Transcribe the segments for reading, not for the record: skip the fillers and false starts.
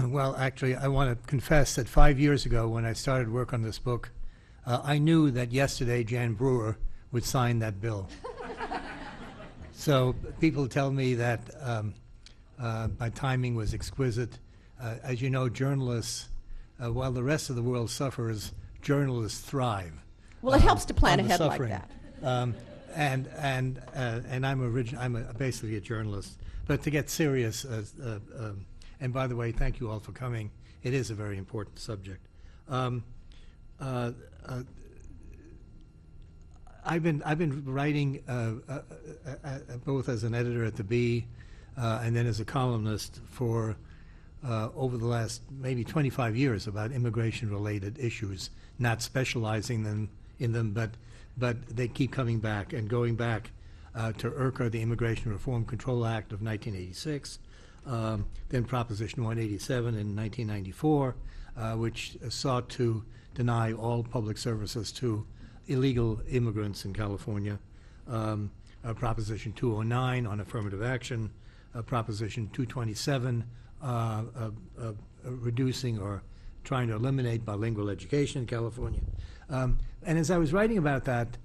Well, actually, I want to confess that 5 years ago, when I started work on this book, I knew that yesterday Jan Brewer would sign that bill. So people tell me that my timing was exquisite. As you know, journalists, while the rest of the world suffers, journalists thrive. Well, it helps to plan on the ahead like suffering. that. And I'm basically a journalist. But to get serious, and by the way, thank you all for coming. It is a very important subject. I've been writing both as an editor at the Bee and then as a columnist for over the last maybe 25 years about immigration-related issues, not specializing in them, but they keep coming back and going back to IRCA, the Immigration Reform Control Act of 1986, then Proposition 187 in 1994, which sought to deny all public services to illegal immigrants in California, Proposition 209 on affirmative action, Proposition 227 reducing or trying to eliminate bilingual education in California. And as I was writing about that,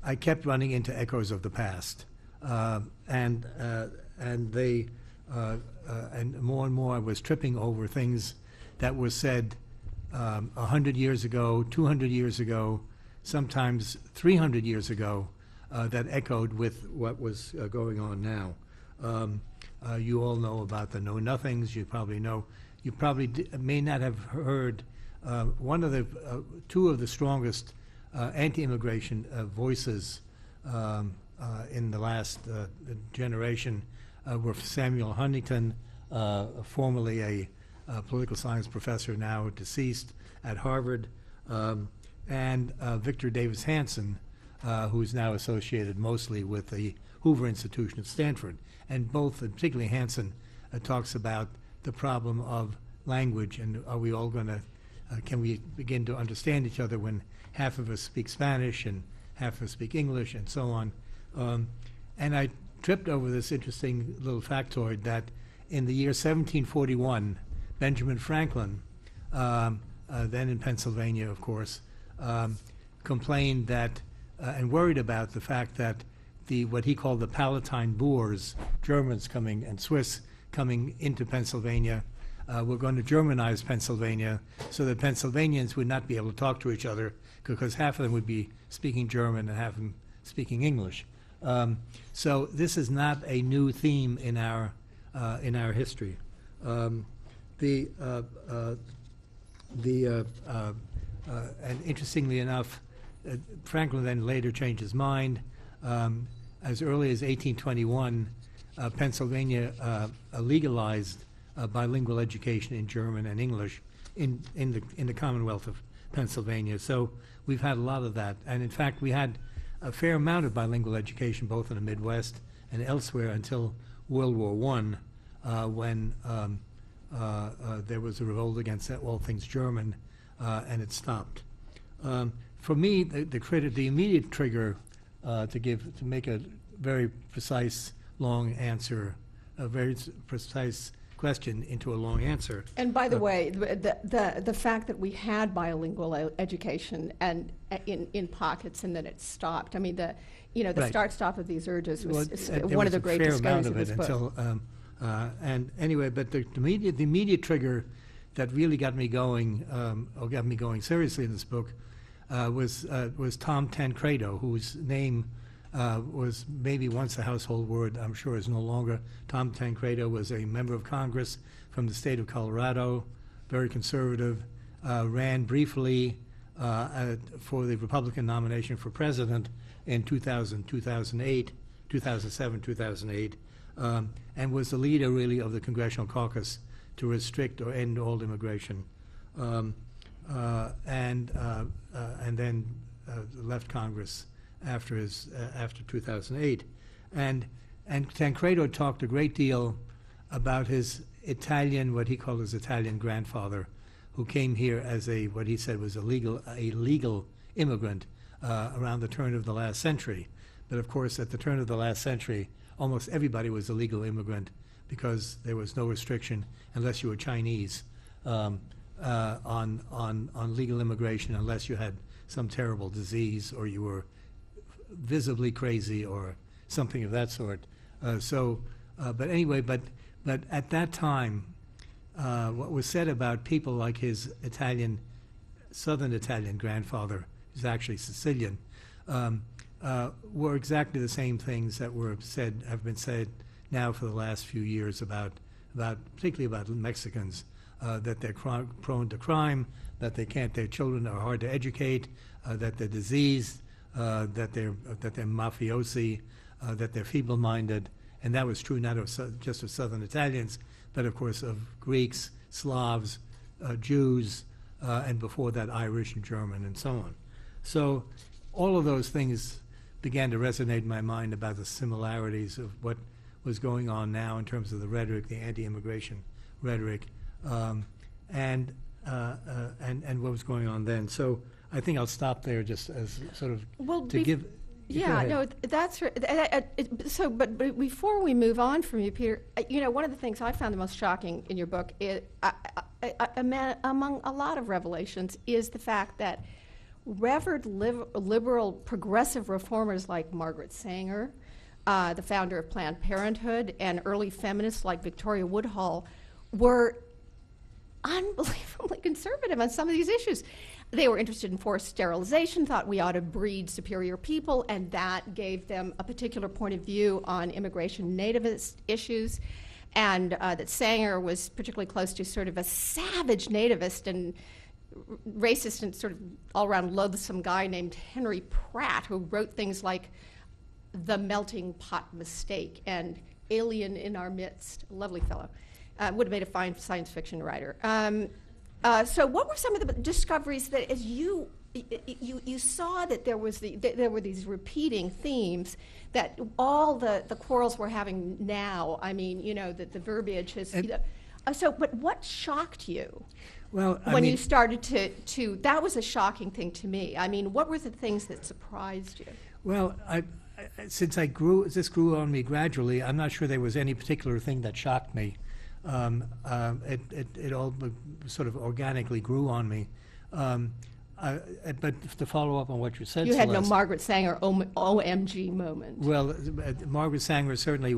I kept running into echoes of the past, and more and more I was tripping over things that were said 100 years ago, 200 years ago, sometimes 300 years ago, that echoed with what was going on now. You all know about the Know Nothings. You probably know. You probably may not have heard two of the strongest anti-immigration voices in the last generation were Samuel Huntington, formerly a political science professor, now deceased at Harvard, and Victor Davis Hanson, who is now associated mostly with the Hoover Institution at Stanford. And both, particularly Hanson, talks about the problem of language, and are we all going to, can we begin to understand each other when half of us speak Spanish and half of us speak English and so on. And I tripped over this interesting little factoid that in the year 1741, Benjamin Franklin, then in Pennsylvania, of course, complained that and worried about the fact that what he called the Palatine Boers, Germans coming and Swiss coming into Pennsylvania, were going to Germanize Pennsylvania so that Pennsylvanians would not be able to talk to each other because half of them would be speaking German and half of them speaking English. So this is not a new theme in our history. And interestingly enough, Franklin then later changed his mind. As early as 1821, Pennsylvania legalized bilingual education in German and English in the Commonwealth of Pennsylvania. So we've had a lot of that, and in fact, we had a fair amount of bilingual education both in the Midwest and elsewhere until World War I, when there was a revolt against all things German, and it stopped. For me, the immediate trigger to make a very precise, long answer, a very precise question into a long answer. And by the way, the fact that we had bilingual education and in pockets and then it stopped. I mean, the Right. start-stop of these urges was There one of was the a great fair discoveries amount of of this it book. until, and anyway, but the immediate trigger that really got me going, or got me going seriously in this book, was Tom Tancredo, whose name was maybe once a household word, I'm sure is no longer. Tom Tancredo was a member of Congress from the state of Colorado, very conservative, ran briefly for the Republican nomination for president in 2000, 2008, 2007, 2008, and was the leader really of the Congressional Caucus to restrict or end all immigration. And then left Congress after 2008, and Tancredo talked a great deal about his Italian, what he called his Italian grandfather, who came here as what he said was a legal immigrant around the turn of the last century. But of course, at the turn of the last century, almost everybody was a legal immigrant because there was no restriction unless you were Chinese on legal immigration, unless you had some terrible disease or you were visibly crazy or something of that sort. But anyway, but at that time, what was said about people like his Southern Italian grandfather, who's actually Sicilian, were exactly the same things that have been said now for the last few years about particularly about Mexicans, that they're prone to crime, that their children are hard to educate, that they're diseased, that they're mafiosi, that they're feeble-minded, and that was true not just of Southern Italians, but of course of Greeks, Slavs, Jews, and before that Irish and German and so on. So all of those things began to resonate in my mind about the similarities of what was going on now in terms of the rhetoric, the anti-immigration rhetoric, and what was going on then. So I think I'll stop there just as sort of to give. Yeah, no, that's so. But before we move on from you, Peter, one of the things I found the most shocking in your book, among a lot of revelations, is the fact that revered liberal progressive reformers like Margaret Sanger, the founder of Planned Parenthood, and early feminists like Victoria Woodhull were unbelievably conservative on some of these issues. They were interested in forced sterilization, thought we ought to breed superior people, and that gave them a particular point of view on immigration nativist issues, and that Sanger was particularly close to sort of a savage nativist and racist and sort of all-around loathsome guy named Henry Pratt, who wrote things like The Melting Pot Mistake and Alien in Our Midst. Lovely fellow. Would have made a fine science fiction writer. So what were some of the discoveries that, as you saw that there were these repeating themes that all the quarrels we're having now? I mean, that the verbiage has. But what shocked you? Well, when you started to that was a shocking thing to me. I mean, what were the things that surprised you? Well, since this grew on me gradually, I'm not sure there was any particular thing that shocked me. It all sort of organically grew on me. But to follow up on what you said, you had Celeste, no Margaret Sanger OMG moment. Well, Margaret Sanger certainly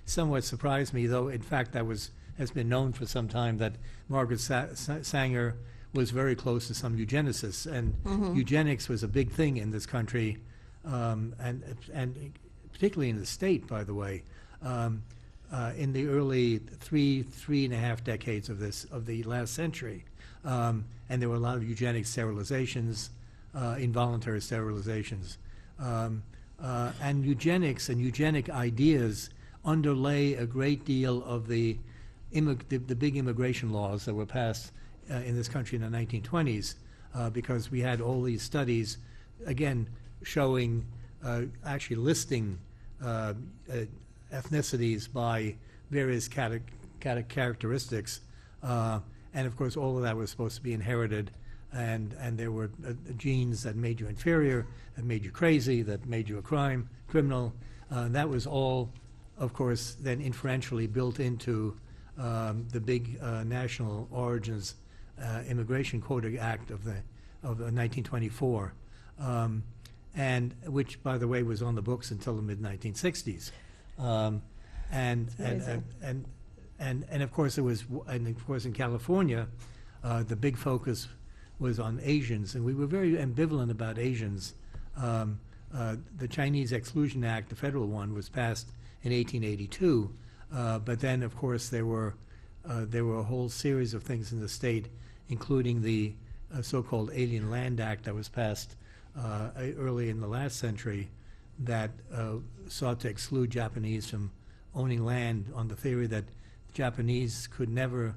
somewhat surprised me, though in fact has been known for some time that Margaret Sanger was very close to some eugenicists, and eugenics was a big thing in this country, and particularly in the state, by the way. In the early three and a half decades of the last century, and there were a lot of eugenic sterilizations, involuntary sterilizations, and eugenics and eugenic ideas underlay a great deal of the big immigration laws that were passed in this country in the 1920s, because we had all these studies, again, showing, actually listing ethnicities by various characteristics, and of course all of that was supposed to be inherited, and there were genes that made you inferior, that made you crazy, that made you a criminal. That was all, of course, then inferentially built into the big national origins Immigration Quota Act of 1924, and which, by the way, was on the books until the mid-1960s. And of course in California, the big focus was on Asians, and we were very ambivalent about Asians. The Chinese Exclusion Act, the federal one, was passed in 1882, but then of course there were a whole series of things in the state, including the so-called Alien Land Act that was passed early in the last century, that sought to exclude Japanese from owning land on the theory that Japanese could never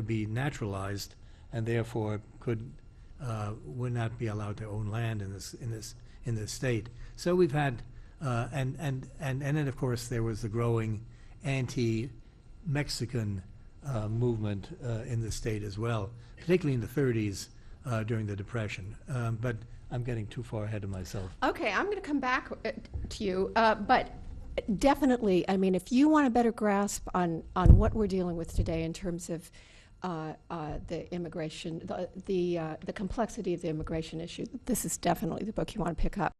be naturalized, and therefore would not be allowed to own land in this state. So we've had and then of course there was the growing anti-Mexican movement in the state as well, particularly in the 30s during the Depression. But I'm getting too far ahead of myself. Okay, I'm going to come back to you, but Definitely. I mean, if you want a better grasp on what we're dealing with today in terms of the immigration, the complexity of the immigration issue, this is definitely the book you want to pick up.